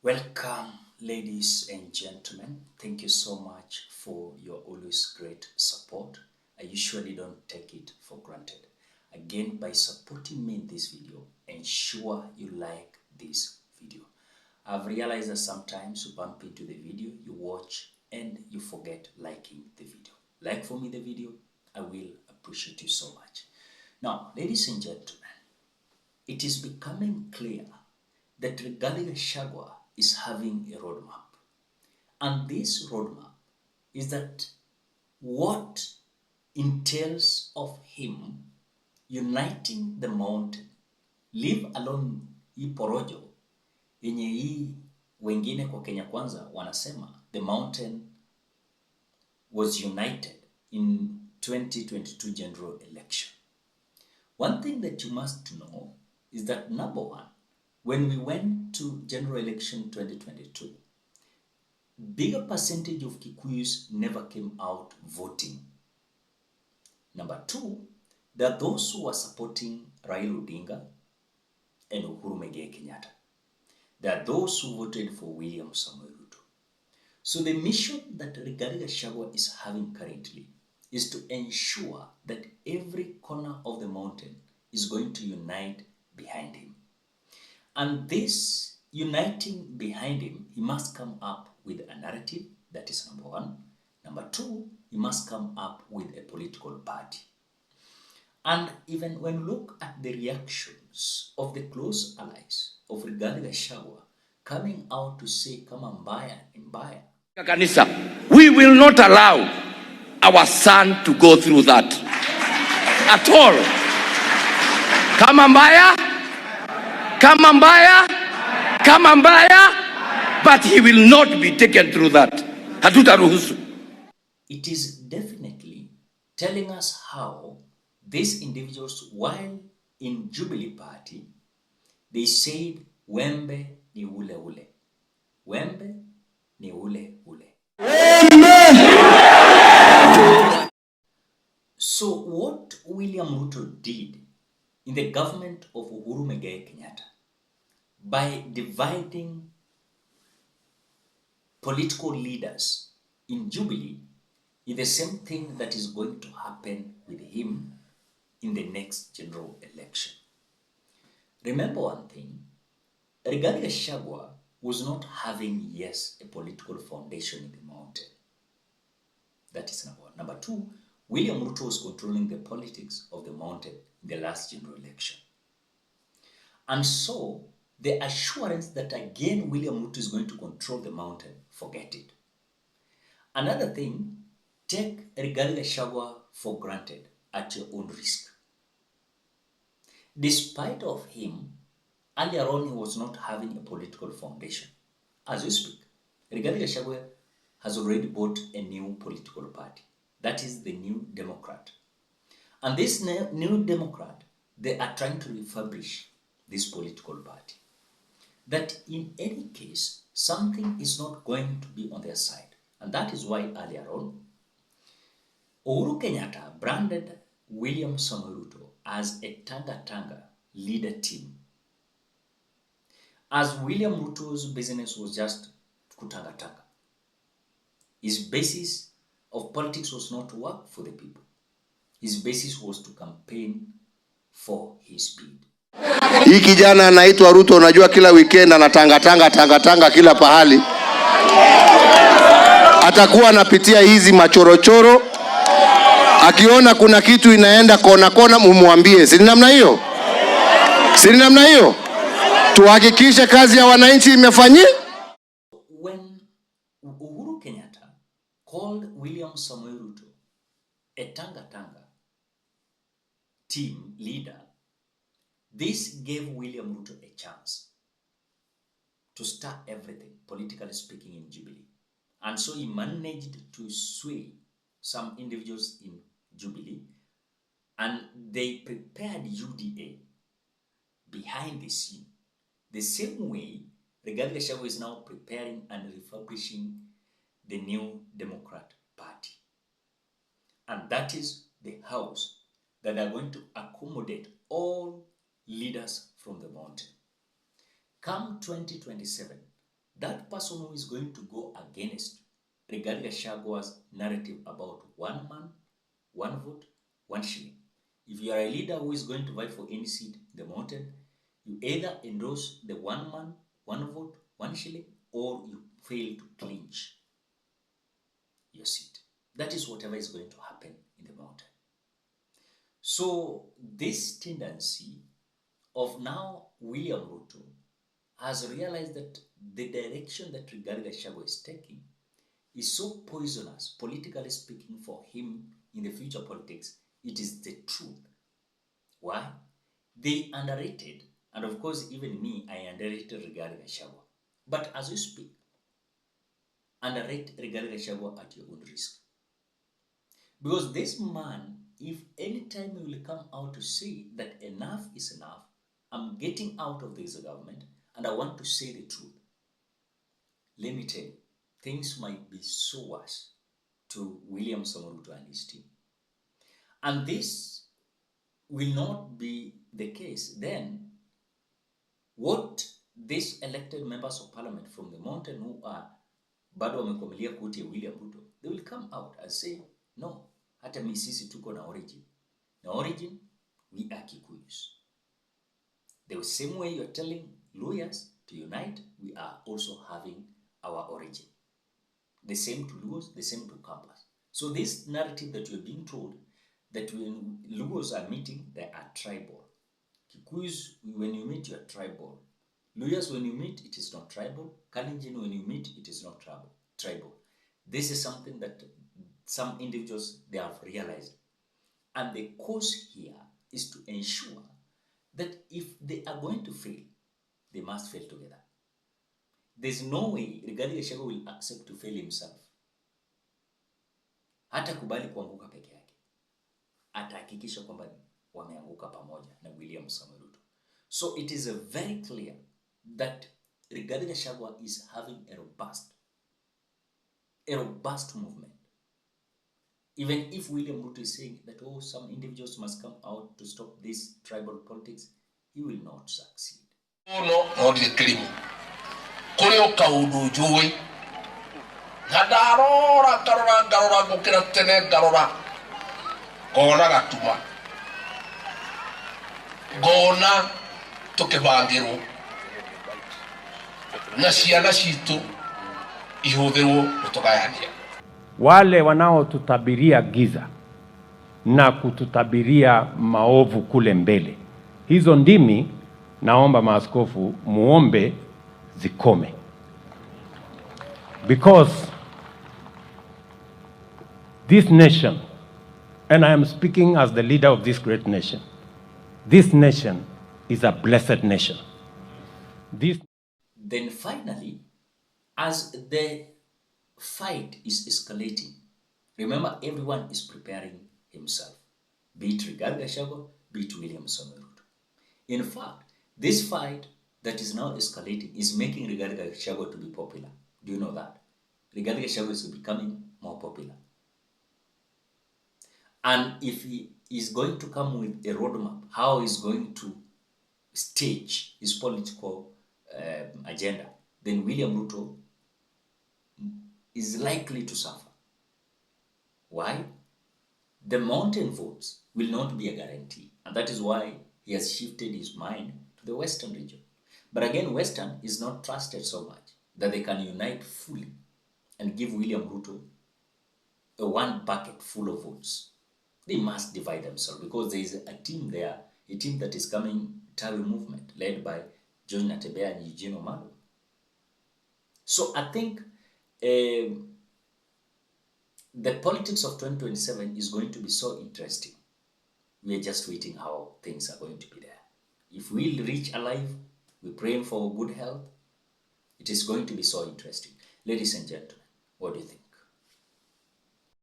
Welcome, ladies and gentlemen. Thank you so much for your always great support. I usually don't take it for granted. Again, by supporting me in this video, ensure you like this video. I've realized that sometimes you bump into the video, you watch, and you forget liking the video. Like for me the video, I will appreciate you so much. Now, ladies and gentlemen, it is becoming clear that Gachagua is having a roadmap. And this roadmap is that what entails of him uniting the mountain, leave alone hii porojo yenye hii wengine kwa Kenya Kwanza wanasema the mountain was united in 2022 general election. One thing that you must know is that number one, when we went to general election 2022, bigger percentage of Kikuyus never came out voting. Number two, there are those who are supporting Raila Odinga and Uhuru Muigai Kenyatta. There are those who voted for William Samoei Ruto. So the mission that Rigathi Gachagua is having currently is to ensure that every corner of the mountain is going to unite behind him. And this uniting behind him, he must come up with a narrative, that is number one. Number two, he must come up with a political party. And even when we look at the reactions of the close allies of Rigathi Gachagua coming out to say, kama mbaya ni mbaya. Kanisa, we will not allow our son to go through that at all. Kama mbaya, kama mbaya, kama mbaya, but he will not be taken through that. Hatutaruhusu. It is definitely telling us how these individuals, while in Jubilee Party, they said, Wembe ni ule ule. Wembe ni ule ule. So what William Ruto did in the government of Uhuru Muigai Kenyatta, by dividing political leaders in Jubilee, is the same thing that is going to happen with him in the next general election. Remember one thing, Rigathi Gachagua was not having, yes, a political foundation in the mountain. That is number one. Number two, William Ruto was controlling the politics of the mountain in the last general election. And so, the assurance that again William Ruto is going to control the mountain, forget it. Another thing, take Rigathi Gachagua for granted at your own risk. Despite of him, earlier on he was not having a political foundation. As we speak, Rigathi Gachagua has already bought a new political party. That is the New Democrat. And this New Democrat, they are trying to refurbish this political party. That in any case, something is not going to be on their side. And that is why earlier on, Uhuru Kenyatta branded William Samoei Ruto as a Tanga leader team. As William Ruto's business was just kutanga. His basis of politics was not to work for the people. His basis was to campaign for his bid. Hii kijana anaitwa Ruto, unajua kila weekend anatanga kila pahali. Atakuwa anapitia hizi machorochoro. Akiona kuna kitu inaenda kona mumwambie. Si namna hiyo? Si namna hiyo? Tuhakikishe kazi ya wananchi imefanyika. When Uhuru Kenyatta called William Samoei Ruto a Tanga team leader, this gave William Ruto a chance to start everything, politically speaking, in Jubilee. And so he managed to sway some individuals in Jubilee, and they prepared UDA behind the scene. The same way Rigathi Gachagua is now preparing and refurbishing the New Democrat Party. And that is the house that are going to accommodate all leaders from the mountain. Come 2027, that person who is going to go against regarding Gachagua's narrative about one man, one vote, one shilling. If you are a leader who is going to fight for any seat in the mountain, you either endorse the one man, one vote, one shilling, or you fail to clinch your seat. That is whatever is going to happen in the mountain. So this tendency of now William Ruto has realized that the direction that Rigathi Gachagua is taking is so poisonous, politically speaking, for him in the future politics. It is the truth. Why? They underrated, and of course, even me, I underrated Rigathi Gachagua. But as you speak, underrate Rigathi Gachagua at your own risk. Because this man, if any time he will come out to say that enough is enough, I'm getting out of this government and I want to say the truth, let me tell you, things might be so worse to William Samoei Ruto and his team. And this will not be the case. Then, what these elected members of parliament from the mountain who are bado wamekomelia kuti ya William Ruto, they will come out and say, no, hata mi sisi tuko na origin. Na origin, we are Kikuyus. The same way you're telling lawyers to unite, we are also having our origin. The same to Luos, the same to Kambas. So this narrative that you're being told, that when Luos are meeting, they are tribal. Kikuyus, when you meet, you are tribal. Luyas, when you meet, it is not tribal. Kalenjin, when you meet, it is not tribal. This is something that some individuals, they have realized. And the cause here is to ensure that if they are going to fail, they must fail together. There's no way Rigathi Gachagua will accept to fail himself. Hata kubali kuanguka peke yake. Atahakikisha kwamba wameanguka pamoja na William Samoei Ruto. So it is very clear that Rigathi Gachagua is having a robust movement. Even if William Ruto is saying that, oh, some individuals must come out to stop this tribal politics, he will not succeed. No, the claim. Koyo kaudu joy. Nadarora garora gokira tene garora. Gona gatuma. Gona tokebangiro. Na ciana citu ihũthĩrwo gũtũgayania. Wale wanaotutabiria giza na kututabiria maovu kule mbele, hizo ndimi naomba maaskofu muombe zikome. Because this nation, and I am speaking as the leader of this great nation, this nation is a blessed nation. Then finally, as the fight is escalating, remember everyone is preparing himself, be it Rigathi Gachagua, be it William Samoei Ruto. In fact, this fight that is now escalating is making Rigathi Gachagua to be popular. Do you know that? Rigathi Gachagua is becoming more popular. And if he is going to come with a roadmap, how he is going to stage his political agenda, then William Ruto is likely to suffer. Why? The mountain votes will not be a guarantee. And that is why he has shifted his mind to the Western region. But again, Western is not trusted so much that they can unite fully and give William Ruto a one bucket full of votes. They must divide themselves because there is a team there, a team that is coming, Tawi movement, led by John Natebea and Eugene Omalo. So I think the politics of 2027 is going to be so interesting. We are just waiting how things are going to be there. If we'll reach alive, we're praying for good health. It is going to be so interesting. Ladies and gentlemen, what do you think?